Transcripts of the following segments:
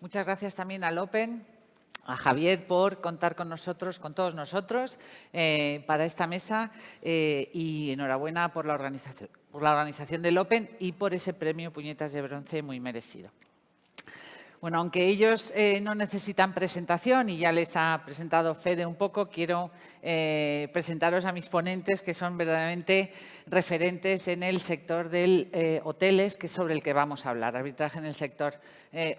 Muchas gracias también al Open, a Javier por contar con nosotros, con todos nosotros, para esta mesa y enhorabuena por la organización del Open y por ese premio Puñetas de Bronce muy merecido. Bueno, aunque ellos no necesitan presentación y ya les ha presentado Fede un poco, quiero presentaros a mis ponentes que son verdaderamente referentes en el sector del hoteles, que es sobre el que vamos a hablar, arbitraje en el sector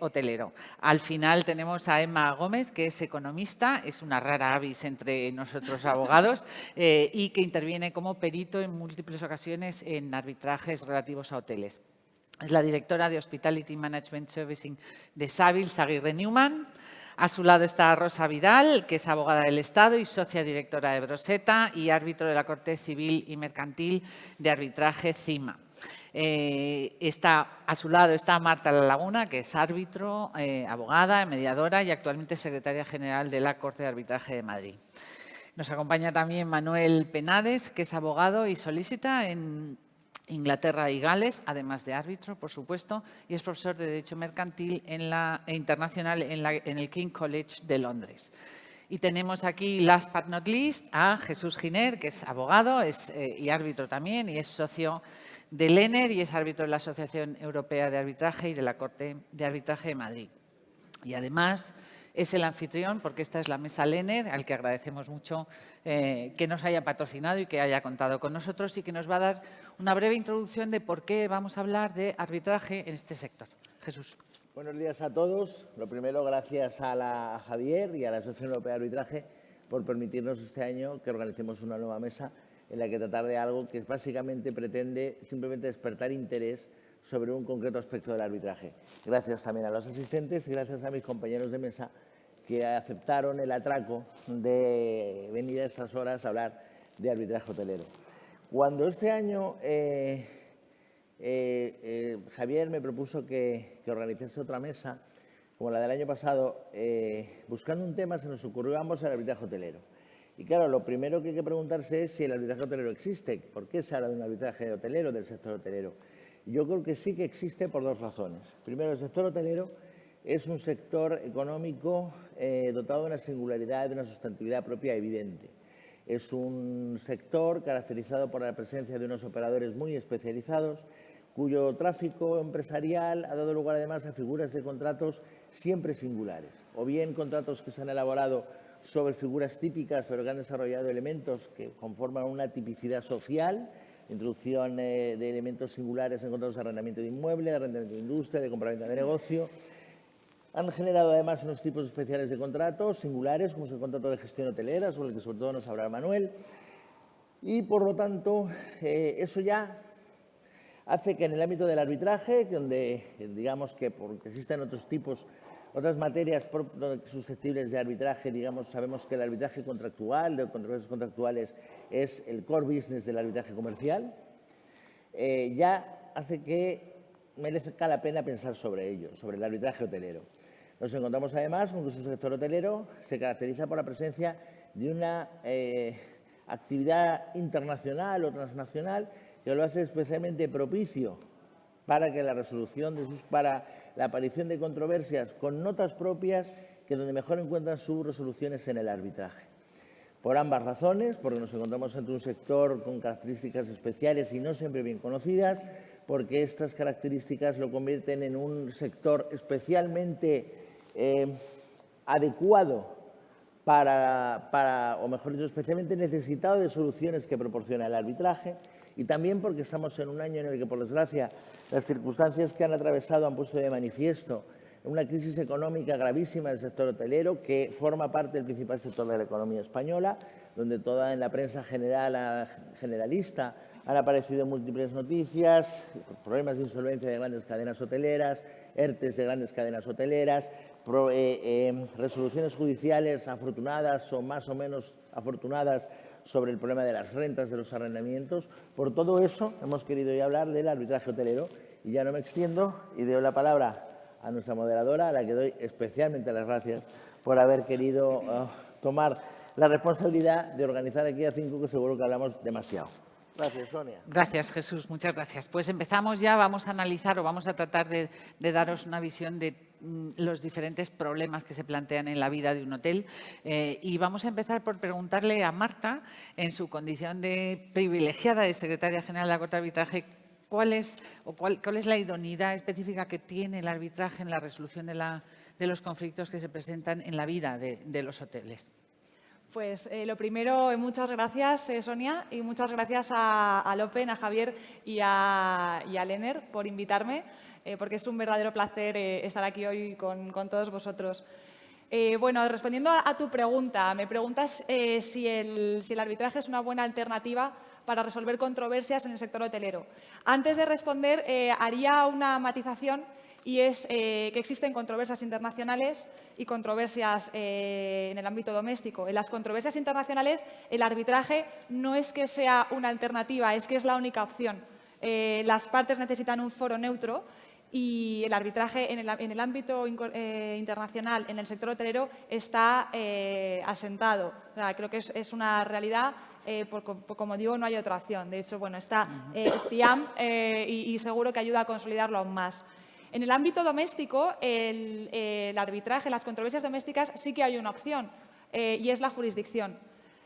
hotelero. Al final tenemos a Emma Gómez, que es economista, es una rara avis entre nosotros abogados y que interviene como perito en múltiples ocasiones en arbitrajes relativos a hoteles. Es la directora de Hospitality Management Servicing de Savills Aguirre Newman. A su lado está Rosa Vidal, que es abogada del Estado y socia directora de Broseta y árbitro de la Corte Civil y Mercantil de Arbitraje CIMA. A su lado está Marta La Laguna, que es árbitro, abogada, mediadora y actualmente secretaria general de la Corte de Arbitraje de Madrid. Nos acompaña también Manuel Penades, que es abogado y solícita en Inglaterra y Gales, además de árbitro, por supuesto, y es profesor de Derecho Mercantil internacional en el King's College de Londres. Y tenemos aquí, last but not least, a Jesús Giner, que es abogado y árbitro también, y es socio de LENER y es árbitro de la Asociación Europea de Arbitraje y de la Corte de Arbitraje de Madrid. Y además es el anfitrión, porque esta es la mesa LENER, al que agradecemos mucho que nos haya patrocinado y que haya contado con nosotros y que nos va a dar una breve introducción de por qué vamos a hablar de arbitraje en este sector. Jesús. Buenos días a todos. Lo primero, gracias a Javier y a la Asociación Europea de Arbitraje por permitirnos este año que organicemos una nueva mesa en la que tratar de algo que básicamente pretende simplemente despertar interés sobre un concreto aspecto del arbitraje. Gracias también a los asistentes y gracias a mis compañeros de mesa que aceptaron el atraco de venir a estas horas a hablar de arbitraje hotelero. Cuando este año Javier me propuso que organizase otra mesa, como la del año pasado, buscando un tema se nos ocurrió a ambos el arbitraje hotelero. Y claro, lo primero que hay que preguntarse es si el arbitraje hotelero existe. ¿Por qué se habla de un arbitraje hotelero, del sector hotelero? Yo creo que sí que existe por dos razones. Primero, el sector hotelero es un sector económico dotado de una singularidad, de una sustantividad propia evidente. Es un sector caracterizado por la presencia de unos operadores muy especializados, cuyo tráfico empresarial ha dado lugar además a figuras de contratos siempre singulares, o bien contratos que se han elaborado sobre figuras típicas, pero que han desarrollado elementos que conforman una tipicidad social, introducción de elementos singulares en contratos de arrendamiento de inmueble, de arrendamiento de industria, de compraventa de negocio. Han generado además unos tipos especiales de contratos singulares, como es el contrato de gestión hotelera, sobre el que sobre todo nos hablará Manuel. Y, por lo tanto, eso ya hace que en el ámbito del arbitraje, donde digamos que porque existen otros tipos, otras materias susceptibles de arbitraje, digamos, sabemos que el arbitraje contractual, de controversias contractuales, es el core business del arbitraje comercial, ya hace que merezca la pena pensar sobre ello, sobre el arbitraje hotelero. Nos encontramos además con que su sector hotelero se caracteriza por la presencia de una actividad internacional o transnacional que lo hace especialmente propicio para que la resolución para la aparición de controversias con notas propias que donde mejor encuentran sus resoluciones en el arbitraje. Por ambas razones, porque nos encontramos ante un sector con características especiales y no siempre bien conocidas, porque estas características lo convierten en un sector especialmente adecuado o mejor dicho, especialmente necesitado de soluciones que proporciona el arbitraje, y también porque estamos en un año en el que, por desgracia, las circunstancias que han atravesado han puesto de manifiesto una crisis económica gravísima del sector hotelero, que forma parte del principal sector de la economía española, donde toda en la prensa generalista han aparecido múltiples noticias, problemas de insolvencia de grandes cadenas hoteleras, ERTEs de grandes cadenas hoteleras, resoluciones judiciales afortunadas o más o menos afortunadas sobre el problema de las rentas de los arrendamientos. Por todo eso hemos querido hoy hablar del arbitraje hotelero y ya no me extiendo y doy la palabra a nuestra moderadora, a la que doy especialmente las gracias por haber querido tomar la responsabilidad de organizar aquí a 5, que seguro que hablamos demasiado. Gracias, Sonia. Gracias, Jesús. Muchas gracias. Pues empezamos ya, vamos a analizar o vamos a tratar de daros una visión de los diferentes problemas que se plantean en la vida de un hotel. Y vamos a empezar por preguntarle a Marta, en su condición de privilegiada de secretaria general de la Corte de Arbitraje, ¿cuál es la idoneidad específica que tiene el arbitraje en la resolución de los conflictos que se presentan en la vida de los hoteles? Pues lo primero, muchas gracias, Sonia, y muchas gracias a Lopen, a Javier y a Lener por invitarme, porque es un verdadero placer estar aquí hoy con todos vosotros. Bueno, respondiendo a tu pregunta, me preguntas si el arbitraje es una buena alternativa para resolver controversias en el sector hotelero. Antes de responder, haría una matización, y es que existen controversias internacionales y controversias en el ámbito doméstico. En las controversias internacionales, el arbitraje no es que sea una alternativa, es que es la única opción. Las partes necesitan un foro neutro y el arbitraje en el ámbito internacional, en el sector hotelero, está asentado. O sea, creo que es una realidad. Como digo, no hay otra opción. De hecho, bueno, está CIAM y seguro que ayuda a consolidarlo aún más. En el ámbito doméstico, el arbitraje, las controversias domésticas, sí que hay una opción, y es la jurisdicción.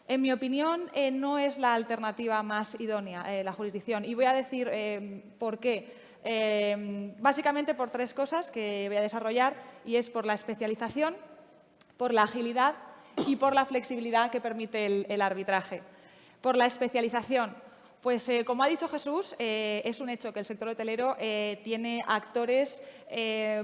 En mi opinión, no es la alternativa más idónea, la jurisdicción. Y voy a decir por qué. Básicamente por tres cosas que voy a desarrollar, y es por la especialización, por la agilidad y por la flexibilidad que permite el arbitraje. Por la especialización. Pues, como ha dicho Jesús, es un hecho que el sector hotelero tiene actores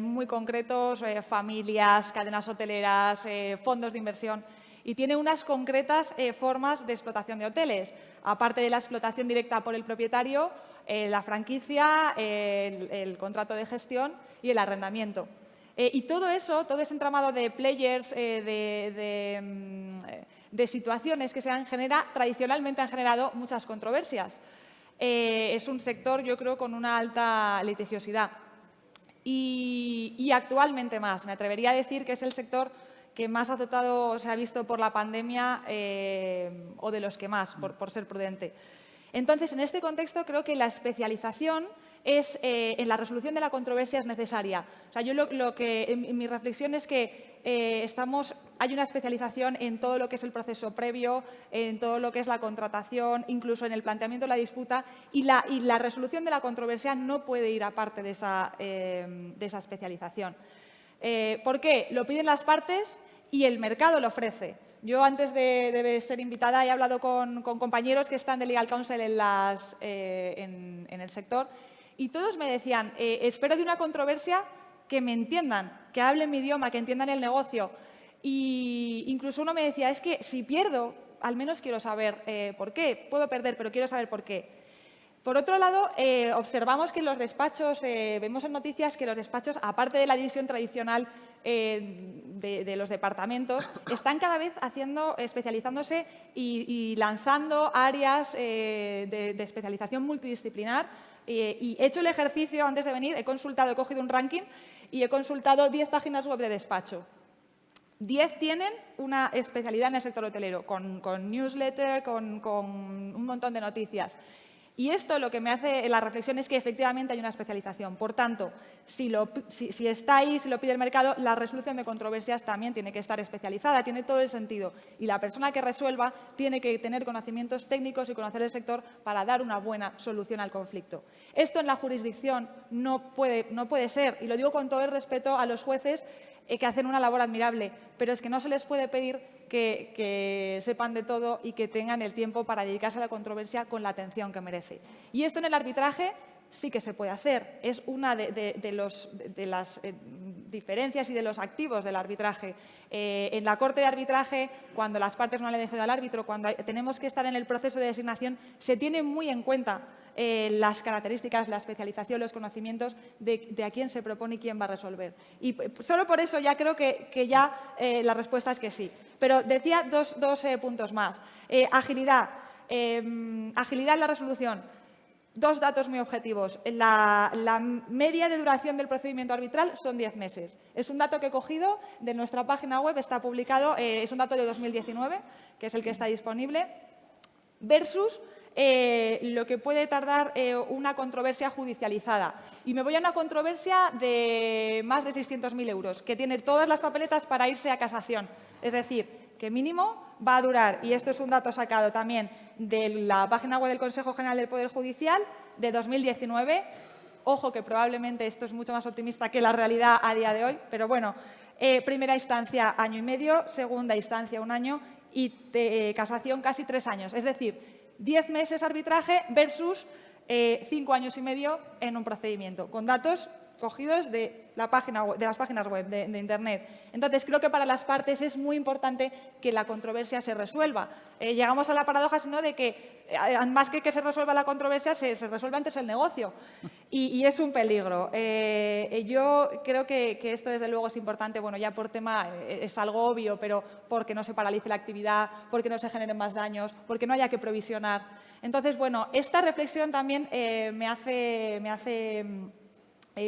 muy concretos, familias, cadenas hoteleras, fondos de inversión, y tiene unas concretas formas de explotación de hoteles, aparte de la explotación directa por el propietario, la franquicia, el contrato de gestión y el arrendamiento. Y todo eso, todo ese entramado de players, de situaciones que tradicionalmente han generado muchas controversias. Es un sector, yo creo, con una alta litigiosidad. Y actualmente más. Me atrevería a decir que es el sector que más azotado se ha visto por la pandemia, o de los que más, por ser prudente. Entonces, en este contexto, creo que la especialización en la resolución de la controversia es necesaria. O sea, yo en mi reflexión es que hay una especialización en todo lo que es el proceso previo, en todo lo que es la contratación, incluso en el planteamiento de la disputa, y la resolución de la controversia no puede ir aparte de esa especialización. ¿Por qué? Lo piden las partes y el mercado lo ofrece. Yo, antes de ser invitada, he hablado con compañeros que están de Legal Counsel en el sector, y todos me decían, espero de una controversia que me entiendan, que hablen mi idioma, que entiendan el negocio. Y incluso uno me decía, es que si pierdo, al menos quiero saber por qué. Puedo perder, pero quiero saber por qué. Por otro lado, observamos que en los despachos, vemos en noticias que los despachos, aparte de la división tradicional de los departamentos, están cada vez especializándose y lanzando áreas de especialización multidisciplinar. Y he hecho el ejercicio antes de venir, he cogido un ranking y he consultado 10 páginas web de despacho. 10 tienen una especialidad en el sector hotelero, con newsletter, con un montón de noticias. Y esto lo que me hace la reflexión es que efectivamente hay una especialización. Por tanto, si está ahí, si lo pide el mercado, la resolución de controversias también tiene que estar especializada, tiene todo el sentido. Y la persona que resuelva tiene que tener conocimientos técnicos y conocer el sector para dar una buena solución al conflicto. Esto en la jurisdicción no puede ser, y lo digo con todo el respeto a los jueces que hacen una labor admirable, pero es que no se les puede pedir que sepan de todo y que tengan el tiempo para dedicarse a la controversia con la atención que merece. Y esto en el arbitraje sí que se puede hacer. Es una de las diferencias y de los activos del arbitraje. En la Corte de Arbitraje, cuando las partes no han elegido al árbitro, cuando tenemos que estar en el proceso de designación, se tiene muy en cuenta las características, la especialización, los conocimientos de a quién se propone y quién va a resolver. Y solo por eso ya creo que la respuesta es que sí. Pero decía dos puntos más. Agilidad. Agilidad en la resolución. 2 datos muy objetivos. La media de duración del procedimiento arbitral son 10 meses. Es un dato que he cogido de nuestra página web, está publicado, es un dato de 2019, que es el que está disponible, versus lo que puede tardar una controversia judicializada. Y me voy a una controversia de más de 600.000 euros, que tiene todas las papeletas para irse a casación. Es decir, que mínimo va a durar, y esto es un dato sacado también de la página web del Consejo General del Poder Judicial, de 2019. Ojo, que probablemente esto es mucho más optimista que la realidad a día de hoy, pero bueno, primera instancia, año y medio, segunda instancia, 1 año y casación casi 3 años. Es decir, 10 meses arbitraje versus 5 años y medio en un procedimiento, con datos cogidos de las páginas web de Internet. Entonces, creo que para las partes es muy importante que la controversia se resuelva. Llegamos a la paradoja, sino de que, más que se resuelva la controversia, se resuelve antes el negocio. Y es un peligro. Yo creo que esto, desde luego, es importante. Bueno, ya por tema es algo obvio, pero porque no se paralice la actividad, porque no se generen más daños, porque no haya que provisionar. Entonces, bueno, esta reflexión también me hace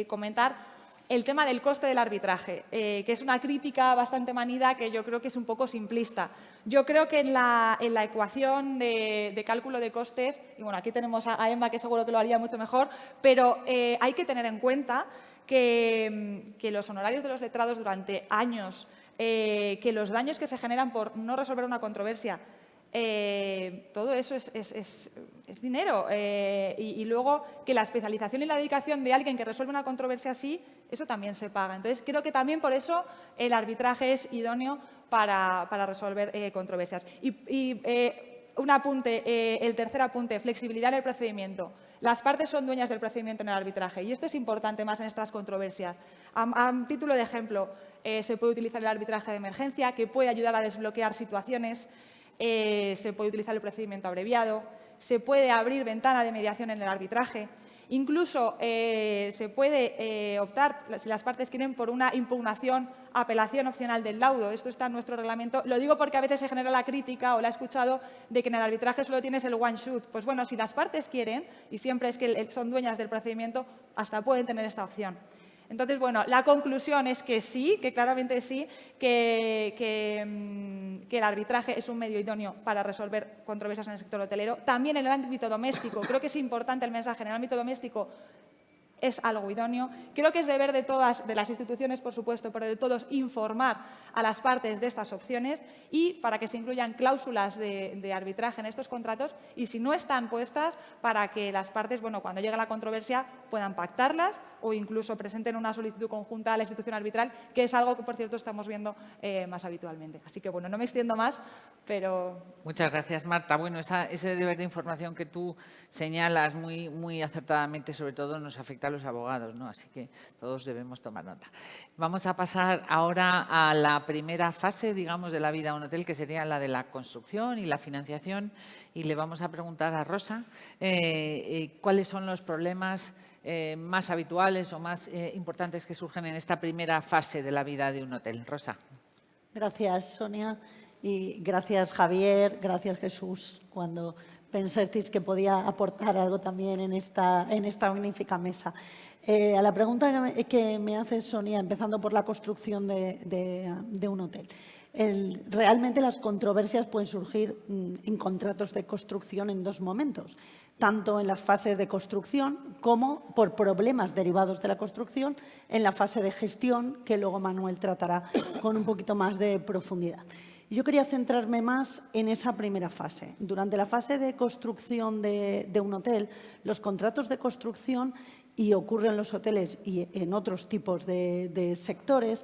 comentar el tema del coste del arbitraje, que es una crítica bastante manida que yo creo que es un poco simplista. Yo creo que en la ecuación de cálculo de costes, y bueno, aquí tenemos a Emma, que seguro que lo haría mucho mejor, pero hay que tener en cuenta que los honorarios de los letrados durante años, que los daños que se generan por no resolver una controversia, todo eso es dinero. Y luego que la especialización y la dedicación de alguien que resuelve una controversia así, eso también se paga. Entonces, creo que también por eso el arbitraje es idóneo para resolver controversias. Un apunte, el tercer apunte, flexibilidad en el procedimiento. Las partes son dueñas del procedimiento en el arbitraje y esto es importante más en estas controversias. A título de ejemplo, se puede utilizar el arbitraje de emergencia, que puede ayudar a desbloquear situaciones. Se puede utilizar el procedimiento abreviado, se puede abrir ventana de mediación en el arbitraje, incluso se puede optar, si las partes quieren, por una impugnación, apelación opcional del laudo. Esto está en nuestro reglamento. Lo digo porque a veces se genera la crítica, o la he escuchado, de que en el arbitraje solo tienes el one shoot. Pues bueno, si las partes quieren, y siempre es que son dueñas del procedimiento, hasta pueden tener esta opción. Entonces, bueno, la conclusión es que sí, que claramente sí, que el arbitraje es un medio idóneo para resolver controversias en el sector hotelero. También en el ámbito doméstico. Creo que es importante el mensaje. En el ámbito doméstico es algo idóneo. Creo que es deber de todas, de las instituciones, por supuesto, pero de todos, informar a las partes de estas opciones y para que se incluyan cláusulas de arbitraje en estos contratos y, si no están puestas, para que las partes, bueno, cuando llegue la controversia, puedan pactarlas o incluso presenten una solicitud conjunta a la institución arbitral, que es algo que, por cierto, estamos viendo más habitualmente. Así que, bueno, no me extiendo más, pero... Muchas gracias, Marta. Bueno, ese deber de información que tú señalas muy acertadamente, sobre todo, nos afecta a los abogados, ¿no? Así que todos debemos tomar nota. Vamos a pasar ahora a la primera fase, digamos, de la vida de un hotel, que sería la de la construcción y la financiación. Y le vamos a preguntar a Rosa cuáles son los problemas más habituales o más importantes que surgen en esta primera fase de la vida de un hotel. Rosa. Gracias, Sonia. Y gracias, Javier. Gracias, Jesús, cuando pensasteis que podía aportar algo también en esta magnífica mesa. A la pregunta que me hace Sonia, empezando por la construcción de un hotel. Realmente las controversias pueden surgir en contratos de construcción en 2 momentos, tanto en las fases de construcción como por problemas derivados de la construcción en la fase de gestión, que luego Manuel tratará con un poquito más de profundidad. Yo quería centrarme más en esa primera fase. Durante la fase de construcción de un hotel, los contratos de construcción, y ocurre en los hoteles y en otros tipos de sectores,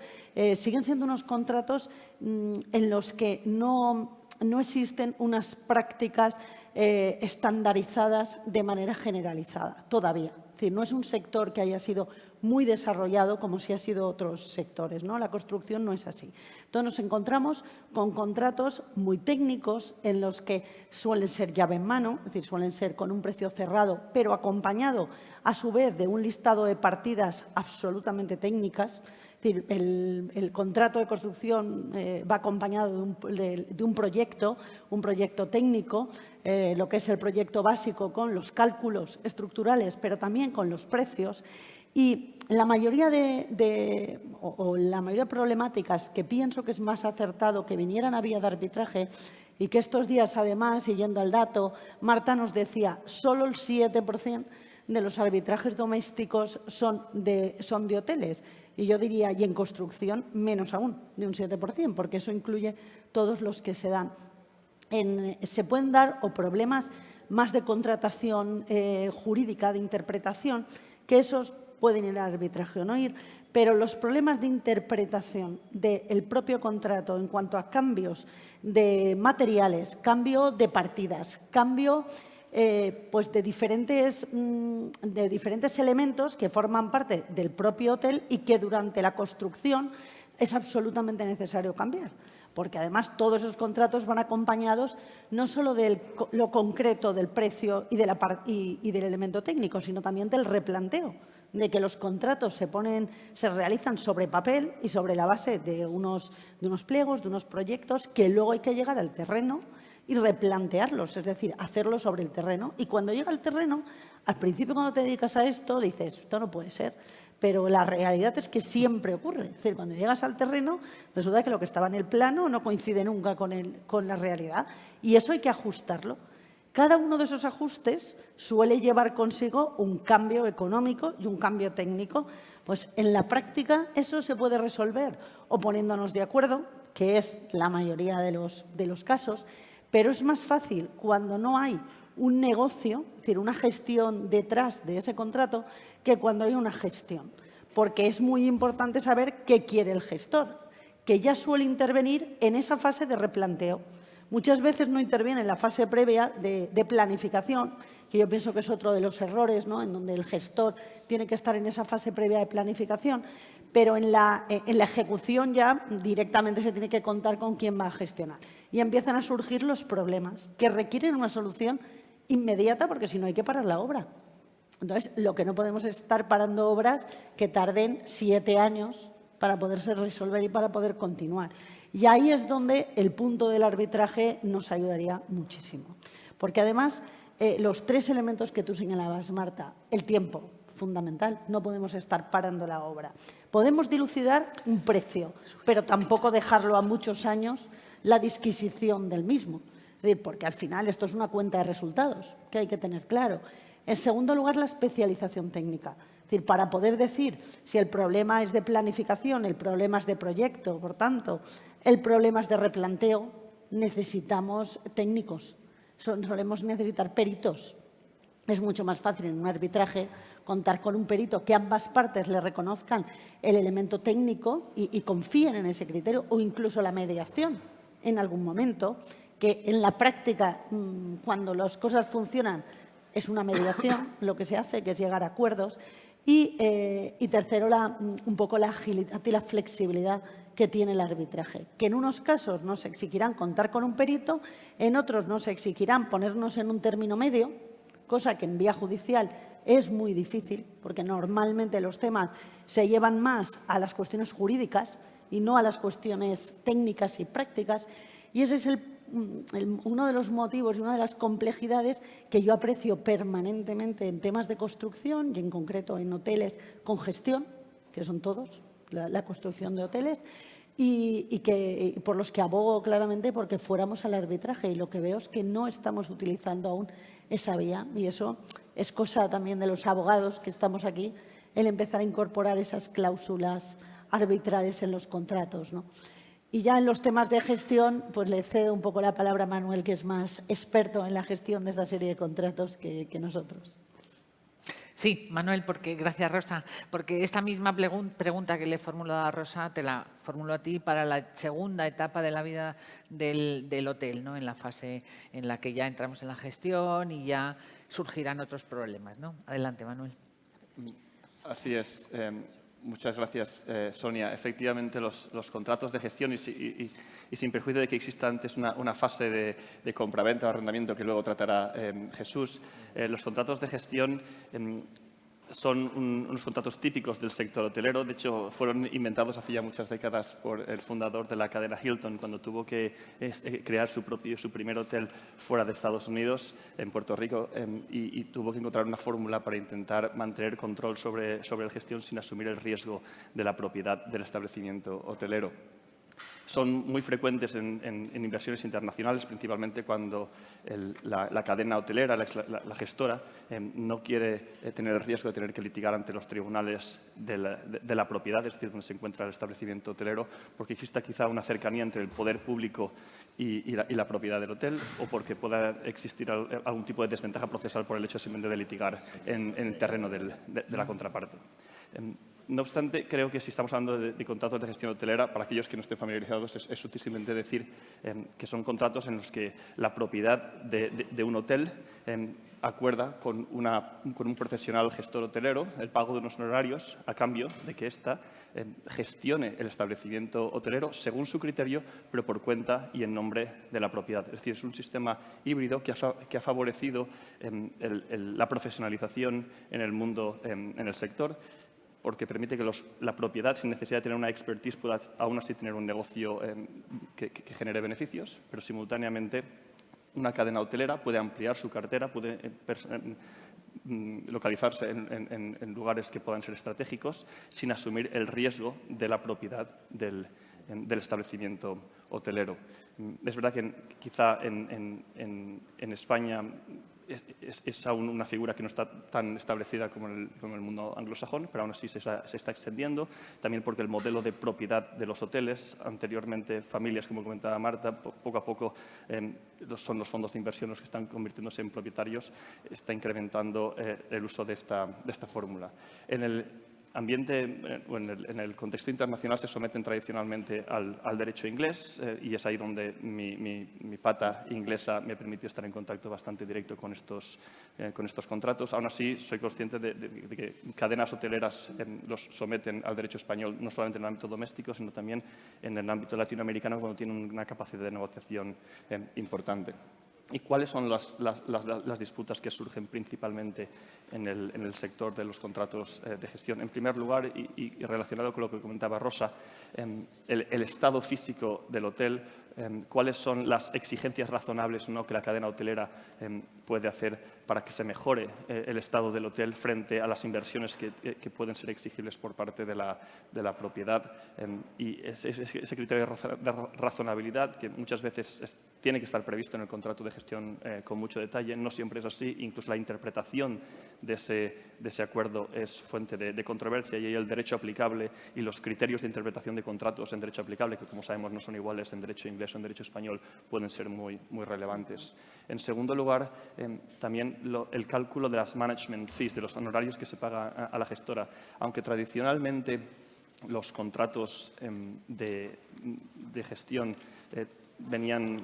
siguen siendo unos contratos en los que no existen unas prácticas estandarizadas de manera generalizada, todavía. Es decir, no es un sector que haya sido muy desarrollado como si ha sido otros sectores, ¿no? La construcción no es así. Entonces nos encontramos con contratos muy técnicos en los que suelen ser llave en mano, es decir, suelen ser con un precio cerrado, pero acompañado a su vez de un listado de partidas absolutamente técnicas. Es decir, el contrato de construcción va acompañado de un proyecto técnico, lo que es el proyecto básico, con los cálculos estructurales, pero también con los precios. Y la mayoría de problemáticas que pienso que es más acertado que vinieran a vía de arbitraje Y que estos días, además, siguiendo al dato, Marta nos decía, solo el 7% de los arbitrajes domésticos son de hoteles. Y yo diría, y en construcción, menos aún, de un 7%, porque eso incluye todos los que se dan. Se pueden dar o problemas más de contratación jurídica, de interpretación, que esos pueden ir al arbitraje o no ir, pero los problemas de interpretación del propio contrato en cuanto a cambios de materiales, cambio de partidas, cambio pues de diferentes elementos que forman parte del propio hotel y que durante la construcción es absolutamente necesario cambiar. Porque además todos esos contratos van acompañados no solo de lo concreto del precio y del elemento técnico, sino también del replanteo, de que los contratos se realizan sobre papel y sobre la base de unos pliegos, de unos proyectos que luego hay que llegar al terreno y replantearlos, es decir, hacerlo sobre el terreno. Y cuando llega al terreno, al principio cuando te dedicas a esto, dices, esto no puede ser. Pero la realidad es que siempre ocurre. Es decir, cuando llegas al terreno, resulta que lo que estaba en el plano no coincide nunca con la realidad. Y eso hay que ajustarlo. Cada uno de esos ajustes suele llevar consigo un cambio económico y un cambio técnico. Pues en la práctica eso se puede resolver o poniéndonos de acuerdo, que es la mayoría de los casos, pero es más fácil cuando no hay un negocio, es decir, una gestión detrás de ese contrato, que cuando hay una gestión. Porque es muy importante saber qué quiere el gestor, que ya suele intervenir en esa fase de replanteo. Muchas veces no interviene en la fase previa de planificación, que yo pienso que es otro de los errores, ¿no?, en donde el gestor tiene que estar en esa fase previa de planificación, pero en la ejecución ya directamente se tiene que contar con quién va a gestionar. Y empiezan a surgir los problemas que requieren una solución inmediata, porque si no hay que parar la obra. Entonces, lo que no podemos es estar parando obras que tarden 7 años para poderse resolver y para poder continuar. Y ahí es donde el punto del arbitraje nos ayudaría muchísimo. Porque además, los 3 elementos que tú señalabas, Marta, el tiempo, fundamental, no podemos estar parando la obra. Podemos dilucidar un precio, pero tampoco dejarlo a muchos años la disquisición del mismo. Es decir, porque al final esto es una cuenta de resultados que hay que tener claro. En segundo lugar, la especialización técnica. Es decir, para poder decir si el problema es de planificación, el problema es de proyecto, por tanto, el problema es de replanteo, necesitamos técnicos, solemos necesitar peritos. Es mucho más fácil en un arbitraje contar con un perito que ambas partes le reconozcan el elemento técnico y confíen en ese criterio, o incluso la mediación en algún momento, que en la práctica, cuando las cosas funcionan, es una mediación lo que se hace, que es llegar a acuerdos. Y tercero, un poco la agilidad y la flexibilidad que tiene el arbitraje, que en unos casos nos exigirán contar con un perito, en otros nos exigirán ponernos en un término medio, cosa que en vía judicial es muy difícil, porque normalmente los temas se llevan más a las cuestiones jurídicas y no a las cuestiones técnicas y prácticas. Y ese es uno de los motivos y una de las complejidades que yo aprecio permanentemente en temas de construcción y en concreto en hoteles con gestión, que son todos, la construcción de hoteles, y por los que abogo claramente porque fuéramos al arbitraje. Y lo que veo es que no estamos utilizando aún esa vía, y eso es cosa también de los abogados que estamos aquí, el empezar a incorporar esas cláusulas arbitrales en los contratos, ¿no? Y ya en los temas de gestión, pues le cedo un poco la palabra a Manuel, que es más experto en la gestión de esta serie de contratos que nosotros. Sí, Manuel, gracias, Rosa, porque esta misma pregunta que le he formulado a Rosa te la formulo a ti para la segunda etapa de la vida del hotel, ¿no?, en la fase en la que ya entramos en la gestión y ya surgirán otros problemas, ¿no? Adelante, Manuel. Así es. Muchas gracias, Sonia. Efectivamente, los contratos de gestión, y sin perjuicio de que exista antes una fase de compraventa o arrendamiento que luego tratará Jesús, los contratos de gestión son unos contratos típicos del sector hotelero. De hecho, fueron inventados hace ya muchas décadas por el fundador de la cadena Hilton, cuando tuvo que crear su primer hotel fuera de Estados Unidos, en Puerto Rico, y tuvo que encontrar una fórmula para intentar mantener control sobre la gestión sin asumir el riesgo de la propiedad del establecimiento hotelero. son muy frecuentes en inversiones internacionales, principalmente cuando la cadena hotelera, la gestora, no quiere tener el riesgo de tener que litigar ante los tribunales de la propiedad, es decir, donde se encuentra el establecimiento hotelero, porque exista quizá una cercanía entre el poder público y la propiedad del hotel, o porque pueda existir algún tipo de desventaja procesal por el hecho simplemente de litigar en el terreno de la contraparte. No obstante, creo que si estamos hablando de contratos de gestión hotelera, para aquellos que no estén familiarizados, es útilmente decir que son contratos en los que la propiedad de un hotel acuerda con un profesional gestor hotelero el pago de unos honorarios a cambio de que ésta gestione el establecimiento hotelero según su criterio, pero por cuenta y en nombre de la propiedad. Es decir, es un sistema híbrido que ha favorecido la profesionalización en el mundo, en el sector, porque permite que la propiedad, sin necesidad de tener una expertise, pueda aún así tener un negocio que genere beneficios, pero simultáneamente una cadena hotelera puede ampliar su cartera, puede localizarse en lugares que puedan ser estratégicos sin asumir el riesgo de la propiedad del establecimiento hotelero. Es verdad que quizá en España es aún una figura que no está tan establecida como en el mundo anglosajón, pero aún así se está extendiendo. También porque el modelo de propiedad de los hoteles, anteriormente familias, como comentaba Marta, poco a poco son los fondos de inversión los que están convirtiéndose en propietarios, está incrementando el uso de esta fórmula. En el ambiente, en el contexto internacional se someten tradicionalmente al derecho inglés y es ahí donde mi pata inglesa me permitió estar en contacto bastante directo con estos contratos. Aún así, soy consciente de que cadenas hoteleras los someten al derecho español, no solamente en el ámbito doméstico, sino también en el ámbito latinoamericano, cuando tienen una capacidad de negociación importante. ¿Y cuáles son las disputas que surgen principalmente en el sector de los contratos de gestión? En primer lugar, y relacionado con lo que comentaba Rosa, el estado físico del hotel, cuáles son las exigencias razonables que la cadena hotelera puede hacer para que se mejore el estado del hotel frente a las inversiones que pueden ser exigibles por parte de la propiedad. Y ese criterio de razonabilidad, que muchas veces tiene que estar previsto en el contrato de gestión con mucho detalle, no siempre es así. Incluso la interpretación de ese acuerdo es fuente de controversia, y ahí el derecho aplicable y los criterios de interpretación de contratos en derecho aplicable, que como sabemos no son iguales en derecho inglés o en derecho español, pueden ser muy relevantes. En segundo lugar, también el cálculo de las management fees, de los honorarios que se paga a la gestora. Aunque tradicionalmente los contratos de gestión venían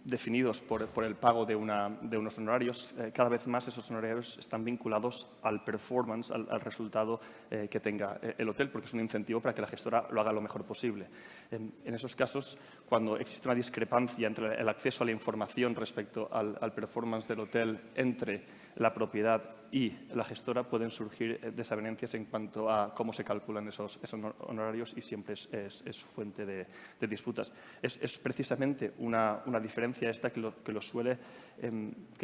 definidos por el pago de unos honorarios, cada vez más esos honorarios están vinculados al performance, al resultado que tenga el hotel, porque es un incentivo para que la gestora lo haga lo mejor posible. En esos casos, cuando existe una discrepancia entre el acceso a la información respecto al performance del hotel entre la propiedad y la gestora, pueden surgir desavenencias en cuanto a cómo se calculan esos honorarios, y siempre es fuente de disputas. Es precisamente una diferencia esta que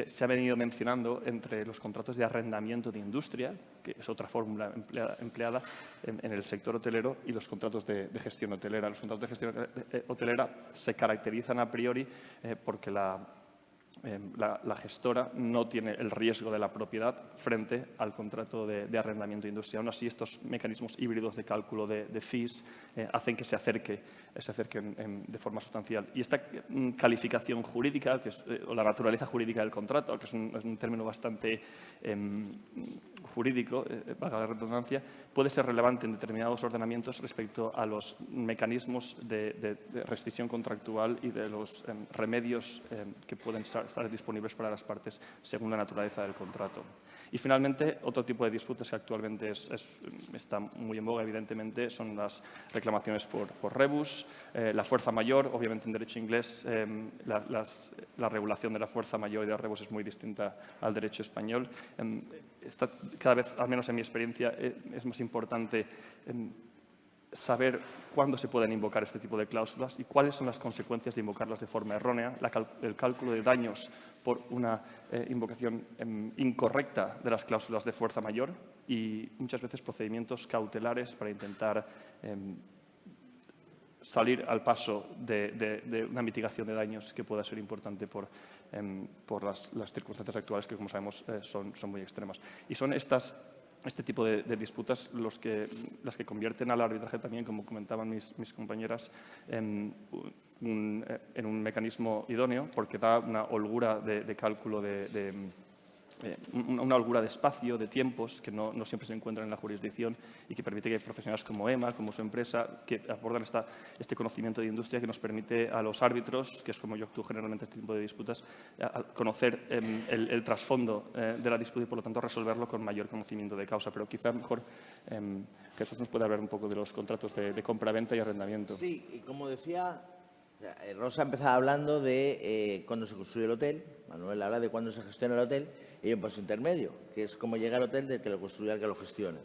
se ha venido mencionando entre los contratos de arrendamiento de industria, que es otra fórmula empleada en el sector hotelero, y los contratos de gestión hotelera. Los contratos de gestión hotelera se caracterizan a priori porque la gestora no tiene el riesgo de la propiedad frente al contrato de arrendamiento de industria. Aún así, estos mecanismos híbridos de cálculo de fees hacen que se acerquen de forma sustancial. Y esta calificación jurídica, o la naturaleza jurídica del contrato, que es un término bastante jurídico, valga la redundancia, puede ser relevante en determinados ordenamientos respecto a los mecanismos de rescisión contractual y de los remedios que pueden estar disponibles para las partes según la naturaleza del contrato. Y finalmente, otro tipo de disputas que actualmente está muy en boga, evidentemente, son las reclamaciones por rebus, la fuerza mayor. Obviamente, en derecho inglés, la regulación de la fuerza mayor y de rebus es muy distinta al derecho español. Cada vez, al menos en mi experiencia, es más importante saber cuándo se pueden invocar este tipo de cláusulas y cuáles son las consecuencias de invocarlas de forma errónea, el cálculo de daños por una invocación incorrecta de las cláusulas de fuerza mayor, y muchas veces procedimientos cautelares para intentar salir al paso de una mitigación de daños que pueda ser importante por las circunstancias actuales que, como sabemos, son muy extremas. Y son este tipo de disputas las que convierten al arbitraje también, como comentaban mis compañeras, en un mecanismo idóneo, porque da una holgura de cálculo, una holgura de espacio, de tiempos, que no siempre se encuentran en la jurisdicción y que permite que profesionales como EMA, como su empresa, que abordan este conocimiento de industria que nos permite a los árbitros, que es como yo actúo generalmente en este tipo de disputas, conocer el trasfondo de la disputa y, por lo tanto, resolverlo con mayor conocimiento de causa. Pero quizá mejor Jesús nos puede hablar un poco de los contratos de compra-venta y arrendamiento. Sí, y como decía, Rosa empezaba hablando de cuándo se construye el hotel, Manuel habla de cuándo se gestiona el hotel, y hay un paso intermedio, que es cómo llega al hotel del que lo construye al que lo gestiona.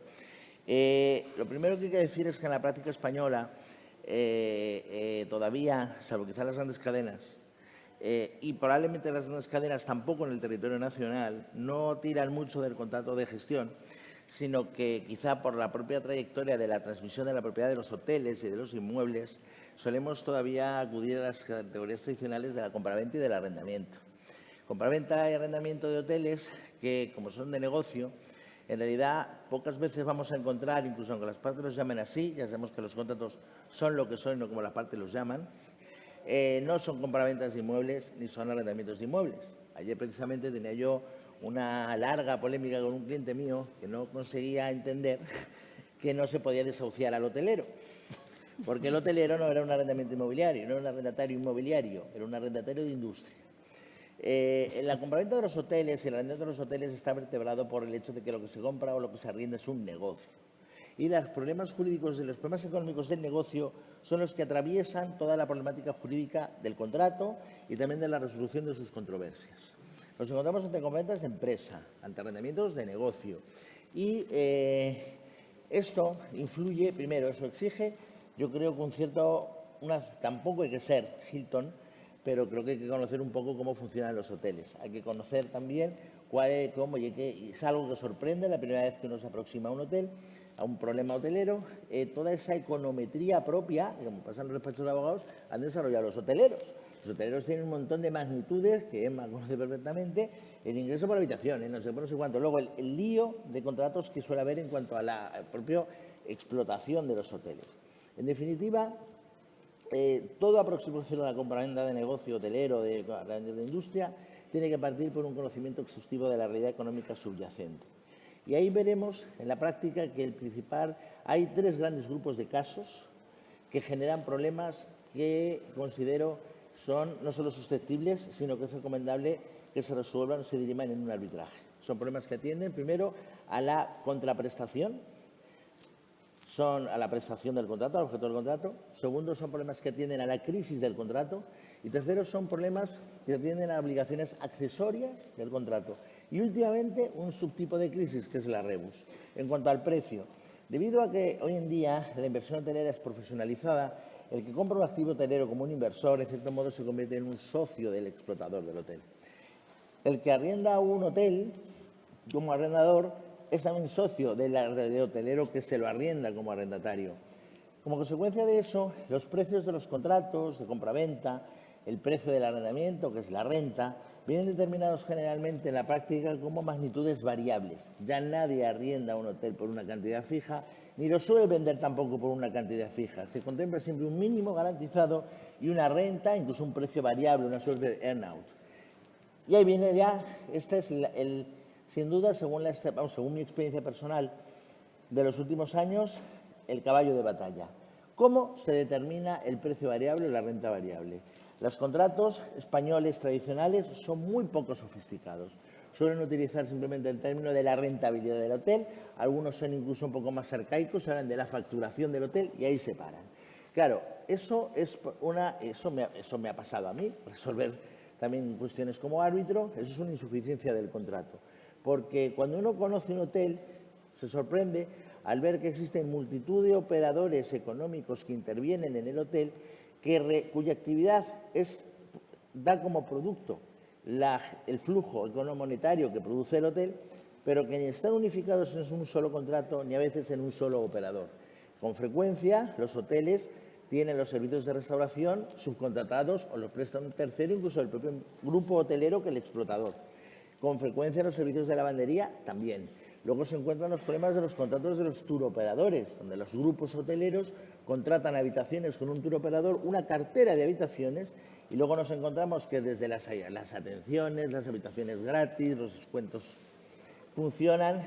Lo primero que hay que decir es que en la práctica española todavía, salvo quizás las grandes cadenas, y probablemente las grandes cadenas tampoco en el territorio nacional, no tiran mucho del contrato de gestión, sino que quizá por la propia trayectoria de la transmisión de la propiedad de los hoteles y de los inmuebles, solemos todavía acudir a las categorías tradicionales de la compraventa y del arrendamiento. Compraventa y arrendamiento de hoteles que, como son de negocio, en realidad pocas veces vamos a encontrar, incluso aunque las partes los llamen así, ya sabemos que los contratos son lo que son, no como las partes los llaman, no son compraventas de inmuebles ni son arrendamientos de inmuebles. Ayer precisamente tenía yo una larga polémica con un cliente mío que no conseguía entender que no se podía desahuciar al hotelero. Porque el hotelero no era un arrendamiento inmobiliario, no era un arrendatario inmobiliario, era un arrendatario de industria. La compraventa de los hoteles y el arrendamiento de los hoteles está vertebrado por el hecho de que lo que se compra o lo que se arrienda es un negocio. Y los problemas jurídicos y los problemas económicos del negocio son los que atraviesan toda la problemática jurídica del contrato y también de la resolución de sus controversias. Nos encontramos ante compraventas de empresa, ante arrendamientos de negocio. Y esto influye, primero, eso exige, yo creo que tampoco hay que ser Hilton, pero creo que hay que conocer un poco cómo funcionan los hoteles. Hay que conocer también cómo, y es algo que sorprende la primera vez que uno se aproxima a un hotel, a un problema hotelero, toda esa econometría propia, como pasa en los despachos de abogados, han desarrollado los hoteleros. Los hoteleros tienen un montón de magnitudes que Emma conoce perfectamente, el ingreso por habitación, no sé cuánto. Luego, el lío de contratos que suele haber en cuanto a la propia explotación de los hoteles. En definitiva, toda aproximación a la compraventa de negocio hotelero, de industria, tiene que partir por un conocimiento exhaustivo de la realidad económica subyacente. Y ahí veremos en la práctica que hay tres grandes grupos de casos que generan problemas que considero son no solo susceptibles, sino que es recomendable que se resuelvan o se diriman en un arbitraje. Son problemas que atienden, primero, a la contraprestación, son a la prestación del contrato, al objeto del contrato. Segundo, son problemas que atienden a la crisis del contrato. Y tercero, son problemas que atienden a obligaciones accesorias del contrato. Y últimamente, un subtipo de crisis, que es la rebus. En cuanto al precio, debido a que hoy en día la inversión hotelera es profesionalizada, el que compra un activo hotelero como un inversor, en cierto modo, se convierte en un socio del explotador del hotel. El que arrienda un hotel como arrendador es también socio del hotelero que se lo arrienda como arrendatario. Como consecuencia de eso, los precios de los contratos de compraventa, el precio del arrendamiento, que es la renta, vienen determinados generalmente en la práctica como magnitudes variables. Ya nadie arrienda un hotel por una cantidad fija, ni lo suele vender tampoco por una cantidad fija. Se contempla siempre un mínimo garantizado y una renta, incluso un precio variable, una suerte de earn-out. Y ahí viene ya, este es sin duda, según mi experiencia personal de los últimos años, el caballo de batalla. ¿Cómo se determina el precio variable o la renta variable? Los contratos españoles tradicionales son muy poco sofisticados. Suelen utilizar simplemente el término de la rentabilidad del hotel. Algunos son incluso un poco más arcaicos, hablan de la facturación del hotel y ahí se paran. Claro, eso me ha pasado a mí, resolver también cuestiones como árbitro, eso es una insuficiencia del contrato. Porque cuando uno conoce un hotel, se sorprende al ver que existen multitud de operadores económicos que intervienen en el hotel, cuya actividad da como producto el flujo económico-monetario que produce el hotel, pero que ni están unificados en un solo contrato ni a veces en un solo operador. Con frecuencia, los hoteles tienen los servicios de restauración subcontratados o los presta un tercero, incluso el propio grupo hotelero que el explotador. Con frecuencia los servicios de lavandería también. Luego se encuentran los problemas de los contratos de los turoperadores, donde los grupos hoteleros contratan habitaciones con un turoperador, una cartera de habitaciones, y luego nos encontramos que desde las atenciones, las habitaciones gratis, los descuentos, funcionan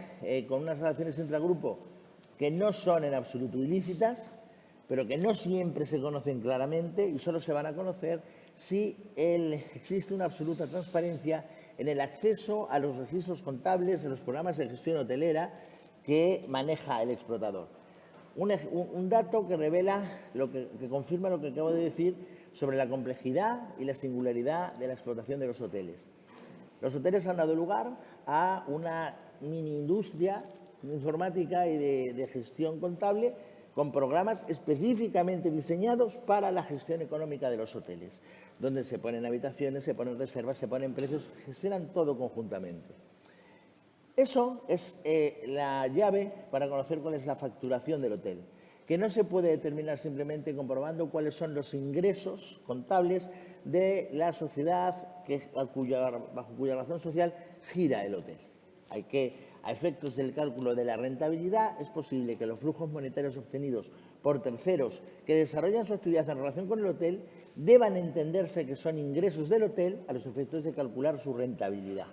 con unas relaciones intragrupo que no son en absoluto ilícitas, pero que no siempre se conocen claramente y solo se van a conocer si existe una absoluta transparencia en el acceso a los registros contables de los programas de gestión hotelera que maneja el explotador. Un dato que revela, que confirma lo que acabo de decir sobre la complejidad y la singularidad de la explotación de los hoteles. Los hoteles han dado lugar a una mini industria informática y de gestión contable con programas específicamente diseñados para la gestión económica de los hoteles, donde se ponen habitaciones, se ponen reservas, se ponen precios, gestionan todo conjuntamente. Eso es la llave para conocer cuál es la facturación del hotel, que no se puede determinar simplemente comprobando cuáles son los ingresos contables de la sociedad bajo cuya razón social gira el hotel. A efectos del cálculo de la rentabilidad, es posible que los flujos monetarios obtenidos por terceros que desarrollan su actividad en relación con el hotel deban entenderse que son ingresos del hotel a los efectos de calcular su rentabilidad.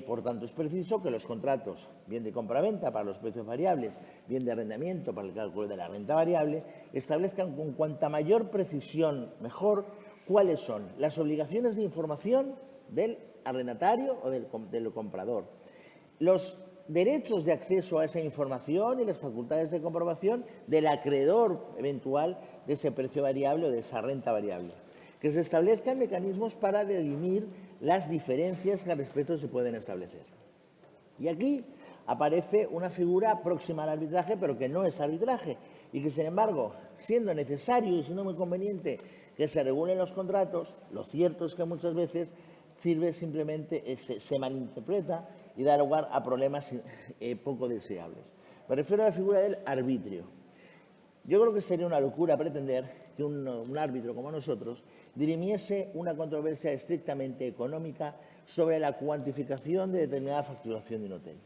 Por tanto, es preciso que los contratos, bien de compraventa para los precios variables, bien de arrendamiento para el cálculo de la renta variable, establezcan con cuanta mayor precisión mejor cuáles son las obligaciones de información del arrendatario o del comprador, los derechos de acceso a esa información y las facultades de comprobación del acreedor eventual de ese precio variable o de esa renta variable. Que se establezcan mecanismos para dirimir las diferencias que al respecto se pueden establecer. Y aquí aparece una figura próxima al arbitraje, pero que no es arbitraje, y que, sin embargo, siendo necesario y siendo muy conveniente que se regulen los contratos, lo cierto es que muchas veces sirve simplemente, se malinterpreta y da lugar a problemas poco deseables. Me refiero a la figura del arbitrio. Yo creo que sería una locura pretender que un árbitro como nosotros dirimiese una controversia estrictamente económica sobre la cuantificación de determinada facturación de un hotel.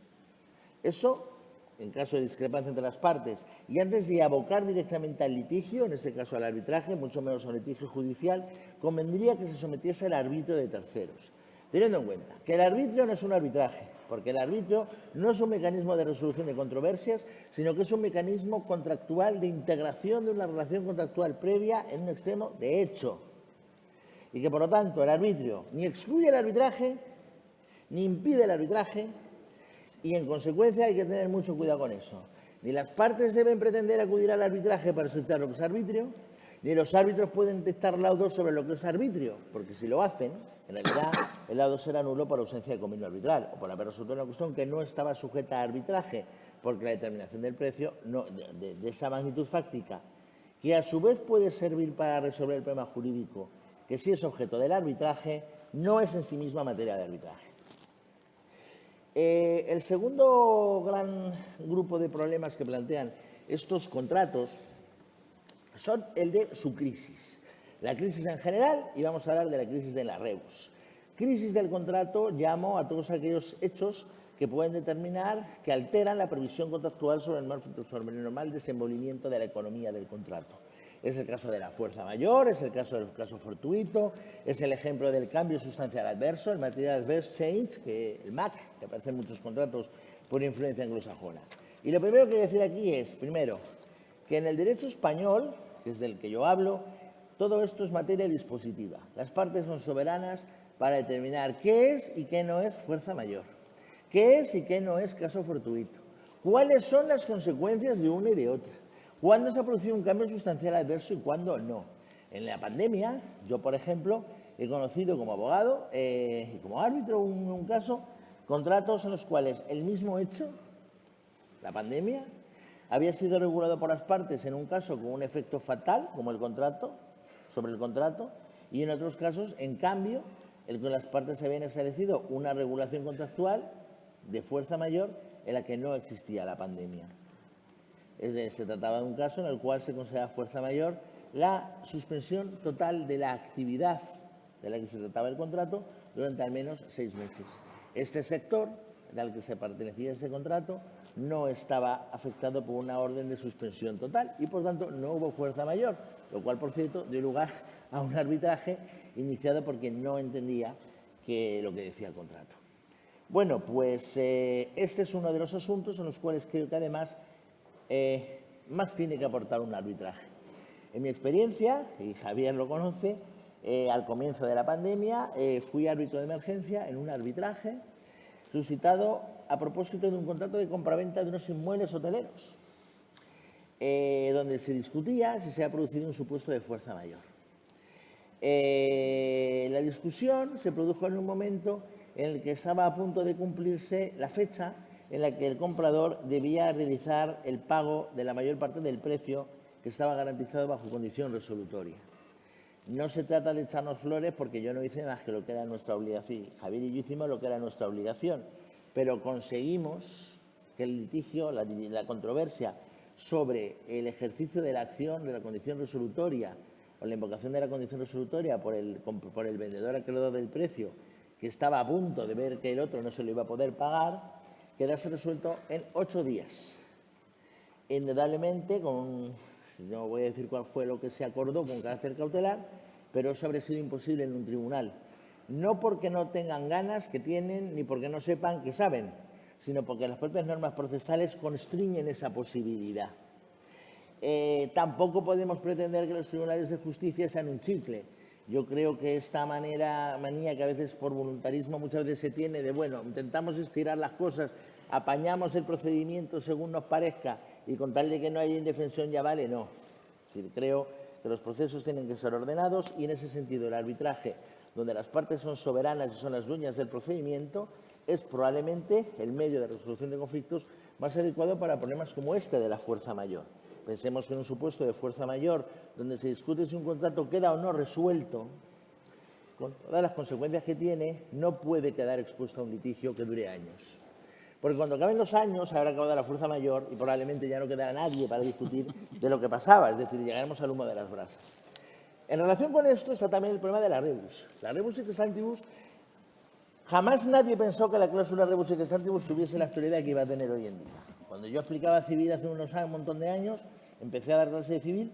Eso, en caso de discrepancia entre las partes, y antes de abocar directamente al litigio, en este caso al arbitraje, mucho menos a un litigio judicial, convendría que se sometiese al arbitrio de terceros. Teniendo en cuenta que el arbitrio no es un arbitraje, porque el arbitrio no es un mecanismo de resolución de controversias, sino que es un mecanismo contractual de integración de una relación contractual previa en un extremo de hecho. Y que, por lo tanto, el arbitrio ni excluye el arbitraje, ni impide el arbitraje, y, en consecuencia, hay que tener mucho cuidado con eso. Ni las partes deben pretender acudir al arbitraje para solicitar lo que es arbitrio, ni los árbitros pueden dictar laudos sobre lo que es arbitrio, porque si lo hacen, en realidad el laudo será nulo por ausencia de convenio arbitral o por haber resuelto una cuestión que no estaba sujeta a arbitraje, porque la determinación del precio de esa magnitud fáctica, que a su vez puede servir para resolver el problema jurídico, que sí es objeto del arbitraje, no es en sí misma materia de arbitraje. El segundo gran grupo de problemas que plantean estos contratos son el de su crisis. La crisis en general, y vamos a hablar de la crisis de la rebus. Crisis del contrato, llamo a todos aquellos hechos que pueden determinar, que alteran la previsión contractual sobre el normal desenvolvimiento de la economía del contrato. Es el caso de la fuerza mayor, es el caso del caso fortuito, es el ejemplo del cambio sustancial adverso, el Material Adverse Change, el MAC, que aparece en muchos contratos por influencia anglosajona. Y lo primero que voy a decir aquí es, primero, que en el derecho español, que es del que yo hablo, todo esto es materia dispositiva. Las partes son soberanas para determinar qué es y qué no es fuerza mayor, qué es y qué no es caso fortuito, cuáles son las consecuencias de una y de otra, cuándo se ha producido un cambio sustancial adverso y cuándo no. En la pandemia, yo, por ejemplo, he conocido como abogado y como árbitro un caso, contratos en los cuales el mismo hecho, la pandemia, había sido regulado por las partes en un caso con un efecto fatal, como el contrato, sobre el contrato, y en otros casos, en cambio, el que las partes habían establecido una regulación contractual de fuerza mayor en la que no existía la pandemia. Se trataba de un caso en el cual se consideraba fuerza mayor la suspensión total de la actividad de la que se trataba el contrato durante al menos 6 meses. Este sector, al que se pertenecía ese contrato, no estaba afectado por una orden de suspensión total y, por tanto, no hubo fuerza mayor, lo cual, por cierto, dio lugar a un arbitraje iniciado por quien no entendía lo que decía el contrato. Bueno, pues este es uno de los asuntos en los cuales creo que, además, más tiene que aportar un arbitraje. En mi experiencia, y Javier lo conoce, al comienzo de la pandemia fui árbitro de emergencia en un arbitraje suscitado a propósito de un contrato de compraventa de unos inmuebles hoteleros, donde se discutía si se ha producido un supuesto de fuerza mayor. La discusión se produjo en un momento en el que estaba a punto de cumplirse la fecha en la que el comprador debía realizar el pago de la mayor parte del precio que estaba garantizado bajo condición resolutoria. No se trata de echarnos flores porque yo no hice más que lo que era nuestra obligación. Javier y yo hicimos lo que era nuestra obligación, pero conseguimos que el litigio, la controversia sobre el ejercicio de la acción de la condición resolutoria o la invocación de la condición resolutoria por el vendedor acreedor del precio, que estaba a punto de ver que el otro no se lo iba a poder pagar, quedase resuelto en 8 días. Indudablemente, no voy a decir cuál fue lo que se acordó con carácter cautelar, pero eso habría sido imposible en un tribunal. No porque no tengan ganas, que tienen, ni porque no sepan, que saben, sino porque las propias normas procesales constriñen esa posibilidad. Tampoco podemos pretender que los tribunales de justicia sean un chicle. Yo creo que esta manía que a veces por voluntarismo muchas veces se tiene de, bueno, intentamos estirar las cosas, apañamos el procedimiento según nos parezca y con tal de que no haya indefensión ya vale, no. Es decir, creo que los procesos tienen que ser ordenados y en ese sentido el arbitraje, donde las partes son soberanas y son las dueñas del procedimiento, es probablemente el medio de resolución de conflictos más adecuado para problemas como este de la fuerza mayor. Pensemos que en un supuesto de fuerza mayor, donde se discute si un contrato queda o no resuelto, con todas las consecuencias que tiene, no puede quedar expuesto a un litigio que dure años. Porque cuando acaben los años habrá acabado la fuerza mayor y probablemente ya no quedará nadie para discutir de lo que pasaba, es decir, llegaremos al humo de las brasas. En relación con esto está también el problema de la rebus. La rebus sic stantibus, jamás nadie pensó que la cláusula rebus sic stantibus tuviese la actualidad que iba a tener hoy en día. Cuando yo explicaba civil hace un montón de años, empecé a dar clase de civil,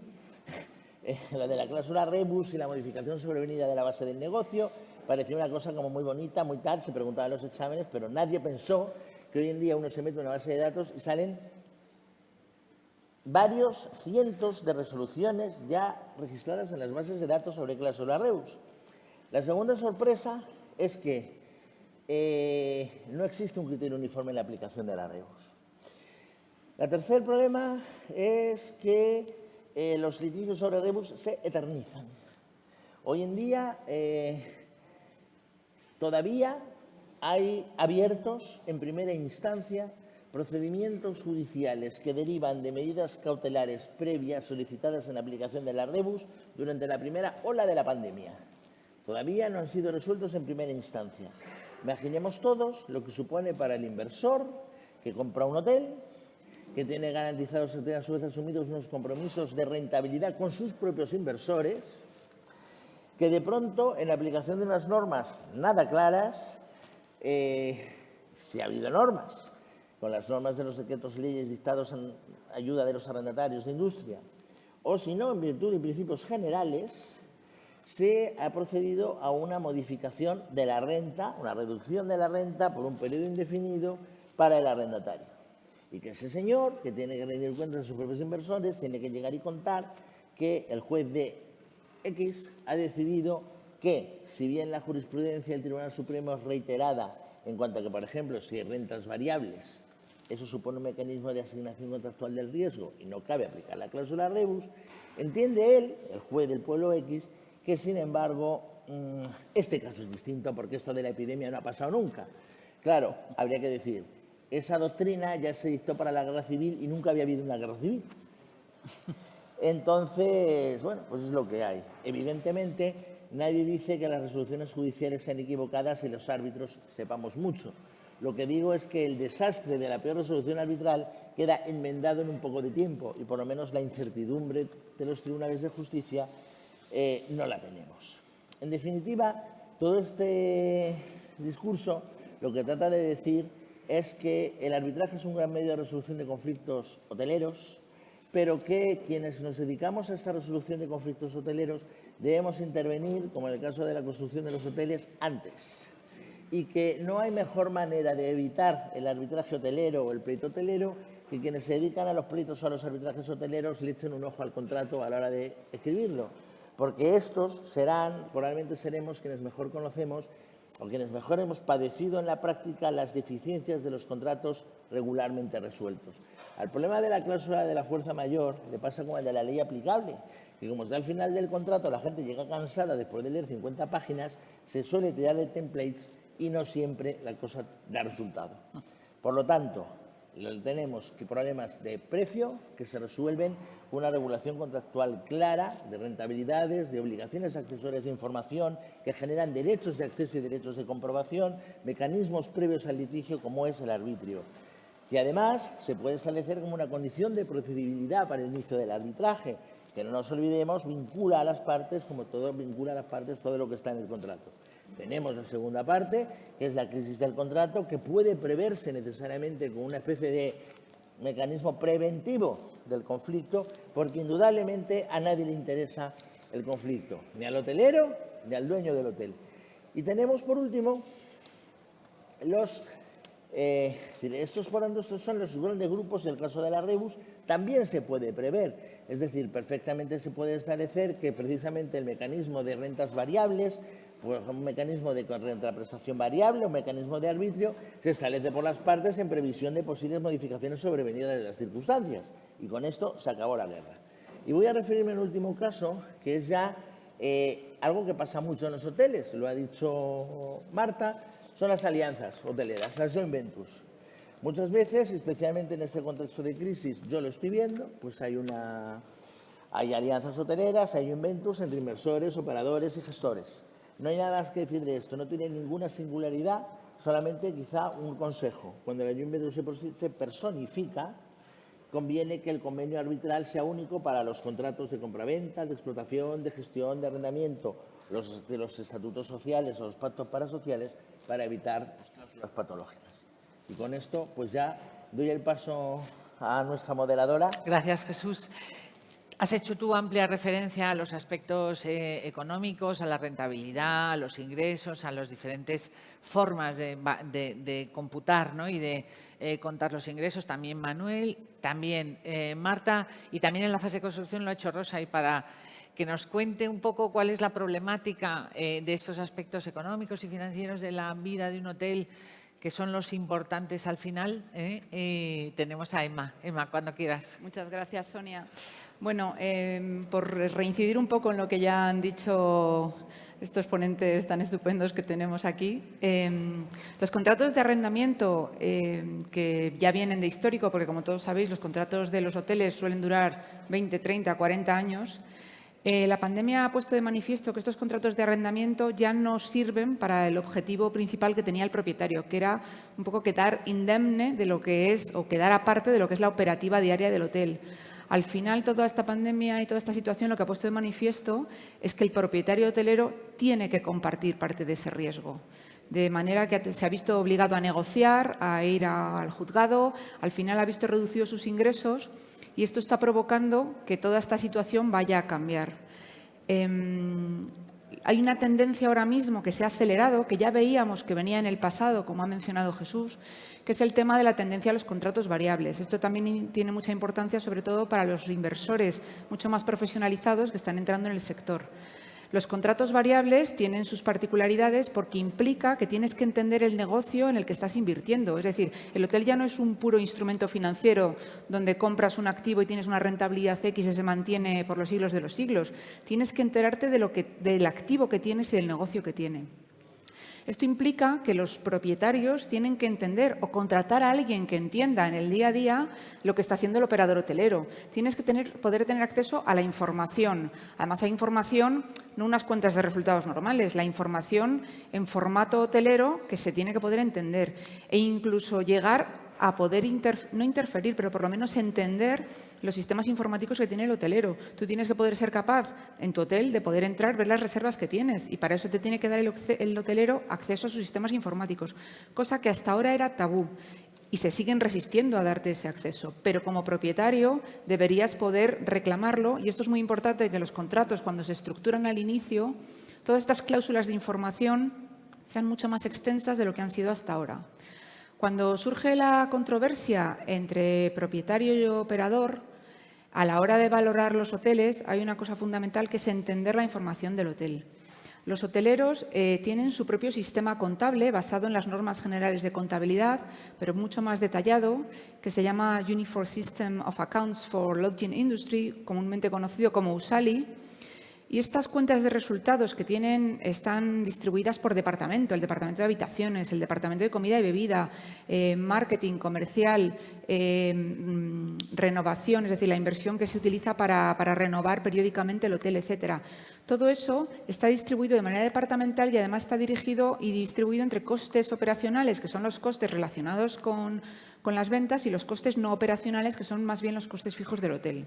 la de la cláusula rebus y la modificación sobrevenida de la base del negocio, parecía una cosa como muy bonita, muy tal, se preguntaba en los exámenes, pero nadie pensó que hoy en día uno se mete en una base de datos y salen varios cientos de resoluciones ya registradas en las bases de datos sobre cláusula rebus. La segunda sorpresa es que no existe un criterio uniforme en la aplicación de la rebus. El tercer problema es que los litigios sobre rebus se eternizan. Hoy en día todavía hay abiertos en primera instancia procedimientos judiciales que derivan de medidas cautelares previas solicitadas en aplicación de la rebus durante la primera ola de la pandemia. Todavía no han sido resueltos en primera instancia. Imaginemos todos lo que supone para el inversor que compra un hotel, que tiene garantizados, tiene a su vez asumidos unos compromisos de rentabilidad con sus propios inversores, que de pronto, en la aplicación de unas normas nada claras, si ha habido normas, con las normas de los decretos leyes dictados en ayuda de los arrendatarios de industria, o si no, en virtud de principios generales, se ha procedido a una modificación de la renta, una reducción de la renta por un periodo indefinido para el arrendatario. Y que ese señor, que tiene que rendir cuentas de sus propios inversores, tiene que llegar y contar que el juez de X ha decidido que, si bien la jurisprudencia del Tribunal Supremo es reiterada en cuanto a que, por ejemplo, si hay rentas variables, eso supone un mecanismo de asignación contractual del riesgo y no cabe aplicar la cláusula rebus, entiende él, el juez del pueblo X, que, sin embargo, este caso es distinto porque esto de la epidemia no ha pasado nunca. Claro, habría que decir, esa doctrina ya se dictó para la guerra civil y nunca había habido una guerra civil. Entonces, bueno, pues es lo que hay. Evidentemente, nadie dice que las resoluciones judiciales sean equivocadas y los árbitros sepamos mucho. Lo que digo es que el desastre de la peor resolución arbitral queda enmendado en un poco de tiempo y por lo menos la incertidumbre de los tribunales de justicia no la tenemos. En definitiva, todo este discurso lo que trata de decir es que el arbitraje es un gran medio de resolución de conflictos hoteleros, pero que quienes nos dedicamos a esta resolución de conflictos hoteleros debemos intervenir, como en el caso de la construcción de los hoteles, antes. Y que no hay mejor manera de evitar el arbitraje hotelero o el pleito hotelero que quienes se dedican a los pleitos o a los arbitrajes hoteleros le echen un ojo al contrato a la hora de escribirlo. Porque estos probablemente seremos quienes mejor conocemos o quienes mejor hemos padecido en la práctica las deficiencias de los contratos regularmente resueltos. Al problema de la cláusula de la fuerza mayor le pasa como el de la ley aplicable, que como está al final del contrato, la gente llega cansada después de leer 50 páginas, se suele tirar de templates y no siempre la cosa da resultado. Por lo tanto, tenemos problemas de precio que se resuelven con una regulación contractual clara, de rentabilidades, de obligaciones accesorias de información que generan derechos de acceso y derechos de comprobación, mecanismos previos al litigio como es el arbitrio. Y además se puede establecer como una condición de procedibilidad para el inicio del arbitraje, que no nos olvidemos vincula a las partes, como todo vincula a las partes todo lo que está en el contrato. Tenemos la segunda parte, que es la crisis del contrato, que puede preverse necesariamente con una especie de mecanismo preventivo del conflicto, porque indudablemente a nadie le interesa el conflicto, ni al hotelero ni al dueño del hotel. Y tenemos, por último, estos son los grandes grupos, en el caso de la Rebus, también se puede prever. Es decir, perfectamente se puede establecer que precisamente el mecanismo de rentas variables, pues un mecanismo de contraprestación variable, un mecanismo de arbitrio, se establece por las partes en previsión de posibles modificaciones sobrevenidas de las circunstancias. Y con esto se acabó la guerra. Y voy a referirme en último caso, que es ya algo que pasa mucho en los hoteles, lo ha dicho Marta, son las alianzas hoteleras, las joint ventures. Muchas veces, especialmente en este contexto de crisis, yo lo estoy viendo, pues hay alianzas hoteleras, hay joint ventures entre inversores, operadores y gestores. No hay nada más que decir de esto, no tiene ninguna singularidad, solamente quizá un consejo. Cuando la joint venture se personifica, conviene que el convenio arbitral sea único para los contratos de compraventa, de explotación, de gestión, de arrendamiento, los estatutos sociales o los pactos parasociales, para evitar las cláusulas patológicas. Y con esto, pues ya doy el paso a nuestra moderadora. Gracias, Jesús. Has hecho tú amplia referencia a los aspectos económicos, a la rentabilidad, a los ingresos, a las diferentes formas de computar, ¿no? Y de contar los ingresos. También Manuel, también Marta, y también en la fase de construcción lo ha hecho Rosa. Y para que nos cuente un poco cuál es la problemática de estos aspectos económicos y financieros de la vida de un hotel, que son los importantes al final, tenemos a Emma. Emma, cuando quieras. Muchas gracias, Sonia. Bueno, por reincidir un poco en lo que ya han dicho estos ponentes tan estupendos que tenemos aquí, los contratos de arrendamiento que ya vienen de histórico, porque como todos sabéis, los contratos de los hoteles suelen durar 20, 30, 40 años, la pandemia ha puesto de manifiesto que estos contratos de arrendamiento ya no sirven para el objetivo principal que tenía el propietario, que era un poco quedar indemne de lo que es, o quedar aparte de lo que es la operativa diaria del hotel. Al final, toda esta pandemia y toda esta situación lo que ha puesto de manifiesto es que el propietario hotelero tiene que compartir parte de ese riesgo. De manera que se ha visto obligado a negociar, a ir al juzgado, al final ha visto reducidos sus ingresos y esto está provocando que toda esta situación vaya a cambiar. Hay una tendencia ahora mismo que se ha acelerado, que ya veíamos que venía en el pasado, como ha mencionado Jesús, que es el tema de la tendencia a los contratos variables. Esto también tiene mucha importancia, sobre todo para los inversores mucho más profesionalizados que están entrando en el sector. Los contratos variables tienen sus particularidades porque implica que tienes que entender el negocio en el que estás invirtiendo. Es decir, el hotel ya no es un puro instrumento financiero donde compras un activo y tienes una rentabilidad X y se mantiene por los siglos de los siglos. Tienes que enterarte del activo que tienes y del negocio que tiene. Esto implica que los propietarios tienen que entender o contratar a alguien que entienda en el día a día lo que está haciendo el operador hotelero. Tienes que poder tener acceso a la información. Además, hay información, no unas cuentas de resultados normales, la información en formato hotelero que se tiene que poder entender e incluso llegar a poder no interferir, pero por lo menos entender los sistemas informáticos que tiene el hotelero. Tú tienes que poder ser capaz en tu hotel de poder entrar, ver las reservas que tienes y para eso te tiene que dar el hotelero acceso a sus sistemas informáticos, cosa que hasta ahora era tabú y se siguen resistiendo a darte ese acceso. Pero como propietario deberías poder reclamarlo y esto es muy importante que los contratos cuando se estructuran al inicio, todas estas cláusulas de información sean mucho más extensas de lo que han sido hasta ahora. Cuando surge la controversia entre propietario y operador, a la hora de valorar los hoteles hay una cosa fundamental que es entender la información del hotel. Los hoteleros tienen su propio sistema contable basado en las normas generales de contabilidad, pero mucho más detallado, que se llama Uniform System of Accounts for Lodging Industry, comúnmente conocido como USALI. Y estas cuentas de resultados que tienen están distribuidas por departamento, el departamento de habitaciones, el departamento de comida y bebida, marketing, comercial, renovación, es decir, la inversión que se utiliza para renovar periódicamente el hotel, etcétera. Todo eso está distribuido de manera departamental y además está dirigido y distribuido entre costes operacionales, que son los costes relacionados con las ventas, y los costes no operacionales, que son más bien los costes fijos del hotel.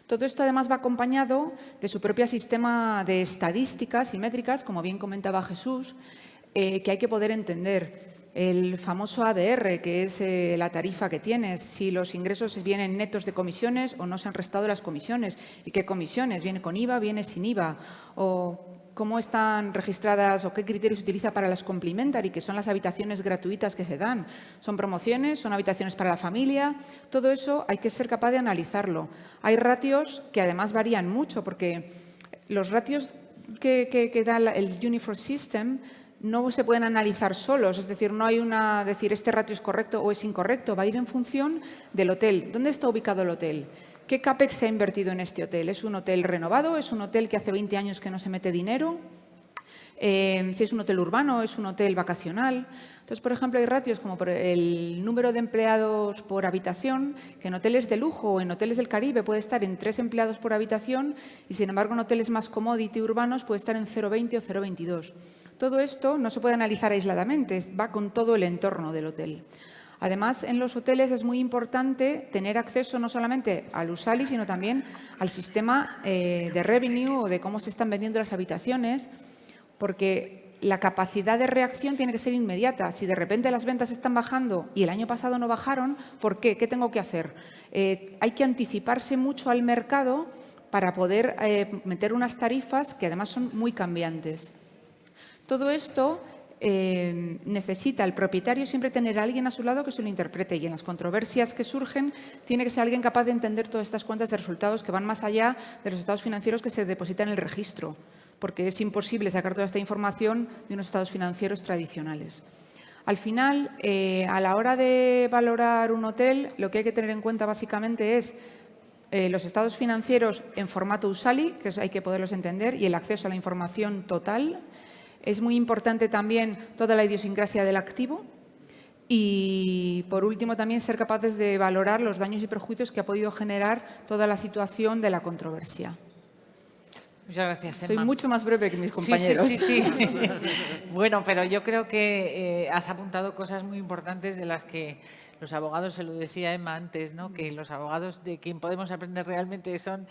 Todo esto además va acompañado de su propio sistema de estadísticas y métricas, como bien comentaba Jesús, que hay que poder entender. El famoso ADR, que es la tarifa que tienes, si los ingresos vienen netos de comisiones o no se han restado las comisiones, y qué comisiones, viene con IVA, viene sin IVA, o cómo están registradas o qué criterios se utiliza para las complementary, que son las habitaciones gratuitas que se dan. ¿Son promociones? ¿Son habitaciones para la familia? Todo eso hay que ser capaz de analizarlo. Hay ratios que además varían mucho, porque los ratios que da el Uniform System no se pueden analizar solos, es decir, no hay decir este ratio es correcto o es incorrecto, va a ir en función del hotel. ¿Dónde está ubicado el hotel? ¿Qué CAPEX se ha invertido en este hotel? ¿Es un hotel renovado? ¿Es un hotel que hace 20 años que no se mete dinero? Si es un hotel urbano, ¿es un hotel vacacional? Entonces, por ejemplo, hay ratios como por el número de empleados por habitación, que en hoteles de lujo o en hoteles del Caribe puede estar en 3 empleados por habitación y, sin embargo, en hoteles más commodity urbanos puede estar en 0,20 o 0,22. Todo esto no se puede analizar aisladamente, va con todo el entorno del hotel. Además, en los hoteles es muy importante tener acceso no solamente al USALI, sino también al sistema de revenue o de cómo se están vendiendo las habitaciones, porque la capacidad de reacción tiene que ser inmediata. Si de repente las ventas están bajando y el año pasado no bajaron, ¿por qué? ¿Qué tengo que hacer? Hay que anticiparse mucho al mercado para poder meter unas tarifas que además son muy cambiantes. Todo esto necesita el propietario siempre tener a alguien a su lado que se lo interprete, y en las controversias que surgen tiene que ser alguien capaz de entender todas estas cuentas de resultados que van más allá de los estados financieros que se depositan en el registro, porque es imposible sacar toda esta información de unos estados financieros tradicionales. Al final, a la hora de valorar un hotel, lo que hay que tener en cuenta básicamente es los estados financieros en formato USALI, que hay que poderlos entender, y el acceso a la información total. Es muy importante también toda la idiosincrasia del activo y, por último, también ser capaces de valorar los daños y perjuicios que ha podido generar toda la situación de la controversia. Muchas gracias, Emma. Soy mucho más breve que mis compañeros. Sí. Bueno, pero yo creo que has apuntado cosas muy importantes de las que los abogados, se lo decía Emma antes, ¿no? Que los abogados de quien podemos aprender realmente son,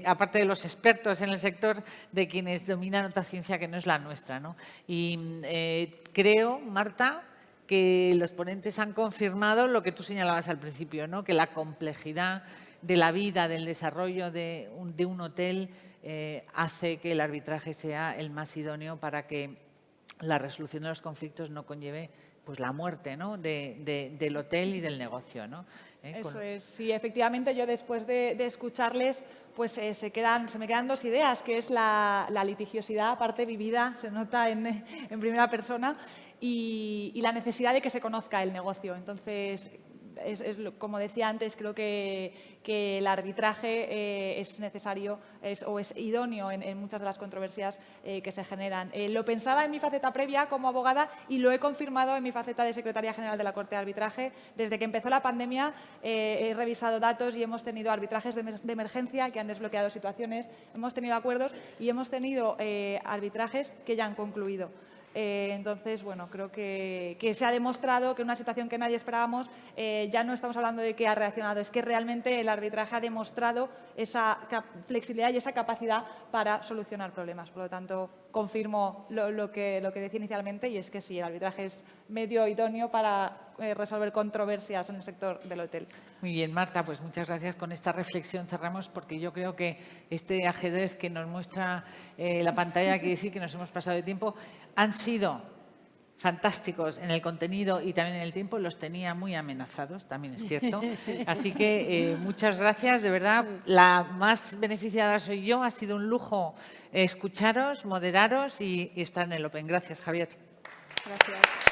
aparte de los expertos en el sector, de quienes dominan otra ciencia que no es la nuestra, ¿no? Y creo, Marta, que los ponentes han confirmado lo que tú señalabas al principio, ¿no? Que la complejidad de la vida, del desarrollo de un hotel hace que el arbitraje sea el más idóneo para que la resolución de los conflictos no conlleve pues la muerte, ¿no? del hotel y del negocio, ¿no? Eso es. Sí, efectivamente, yo después de escucharles, pues se me quedan dos ideas, que es la litigiosidad, aparte vivida, se nota en primera persona, y la necesidad de que se conozca el negocio. Entonces, como decía antes, creo que el arbitraje es necesario o es idóneo en muchas de las controversias que se generan. Lo pensaba en mi faceta previa como abogada y lo he confirmado en mi faceta de secretaria general de la Corte de Arbitraje. Desde que empezó la pandemia he revisado datos y hemos tenido arbitrajes de emergencia que han desbloqueado situaciones, hemos tenido acuerdos y hemos tenido arbitrajes que ya han concluido. Entonces, bueno, creo que se ha demostrado que en una situación que nadie esperábamos, ya no estamos hablando de que ha reaccionado, es que realmente el arbitraje ha demostrado esa flexibilidad y esa capacidad para solucionar problemas. Por lo tanto, confirmo lo que decía inicialmente, y es que sí, el arbitraje es medio idóneo para resolver controversias en el sector del hotel. Muy bien, Marta, pues muchas gracias. Con esta reflexión cerramos, porque yo creo que este ajedrez que nos muestra la pantalla, quiere decir que nos hemos pasado de tiempo, han sido fantásticos en el contenido y también en el tiempo, los tenía muy amenazados, también es cierto. Así que muchas gracias, de verdad. La más beneficiada soy yo, ha sido un lujo escucharos, moderaros y estar en el Open. Gracias, Javier. Gracias.